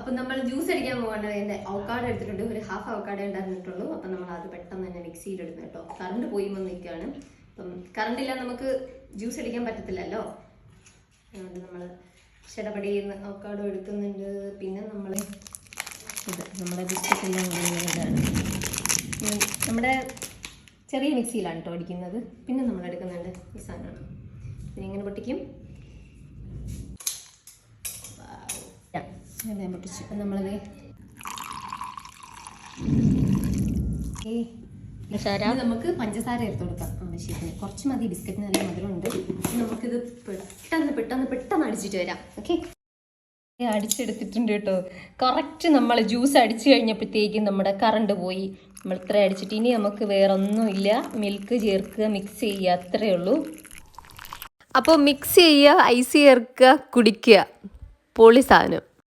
അപ്പം നമ്മൾ ജ്യൂസ് അടിക്കാൻ പോകേണ്ടത് എൻ്റെ അവക്കാടോ എടുത്തിട്ടുണ്ട്. ഒരു ഹാഫ് അവക്കാടോ ഉണ്ടായിരുന്നിട്ടുള്ളൂ. അപ്പം നമ്മൾ അത് പെട്ടെന്ന് തന്നെ മിക്സിയിലിടുന്നു കേട്ടോ. കറണ്ട് പോയി നിൽക്കുകയാണ്. അപ്പം കറണ്ട് ഇല്ലാതെ നമുക്ക് ജ്യൂസ് അടിക്കാൻ പറ്റത്തില്ലല്ലോ. അതുകൊണ്ട് നമ്മൾ ചെടപടിയിൽ അവക്കാടോ എടുക്കുന്നുണ്ട്. പിന്നെ നമ്മൾ ഇത് നമ്മുടെ ബിസ്ക്കറ്റെല്ലാം ഇതാണ് നമ്മുടെ ചെറിയ മിക്സിയിലാണ് കേട്ടോ അടിക്കുന്നത്. പിന്നെ നമ്മൾ എടുക്കുന്നുണ്ട് ഈ സാധനമാണ്. പിന്നെ ഇങ്ങനെ പൊട്ടിക്കും. ഞാൻ പൊട്ടിച്ചു. അപ്പം നമ്മളത് നമുക്ക് പഞ്ചസാര ചേർത്ത് കൊടുക്കാം ആവശ്യത്തിന്. കുറച്ച് മതി, ബിസ്ക്കറ്റിന് നല്ല മധുരമുണ്ട്. നമുക്കിത് പെട്ടെന്ന് അടിച്ചിട്ട് വരാം. ഓക്കെ, അടിച്ചെടുത്തിട്ടുണ്ട് കേട്ടോ. കറക്റ്റ് നമ്മൾ ജ്യൂസ് അടിച്ചു കഴിഞ്ഞപ്പോഴത്തേക്കും നമ്മുടെ കറണ്ട് പോയി. നമ്മൾ ഇത്ര അടിച്ചിട്ട് ഇനി നമുക്ക് വേറെ ഒന്നുമില്ല. മിൽക്ക് ചേർക്കുക, മിക്സ് ചെയ്യുക, അത്രയേ ഉള്ളൂ. അപ്പോൾ മിക്സ് ചെയ്യുക, ഐസ് ചേർക്കുക, കുടിക്കുക. പൊളി സാധനം.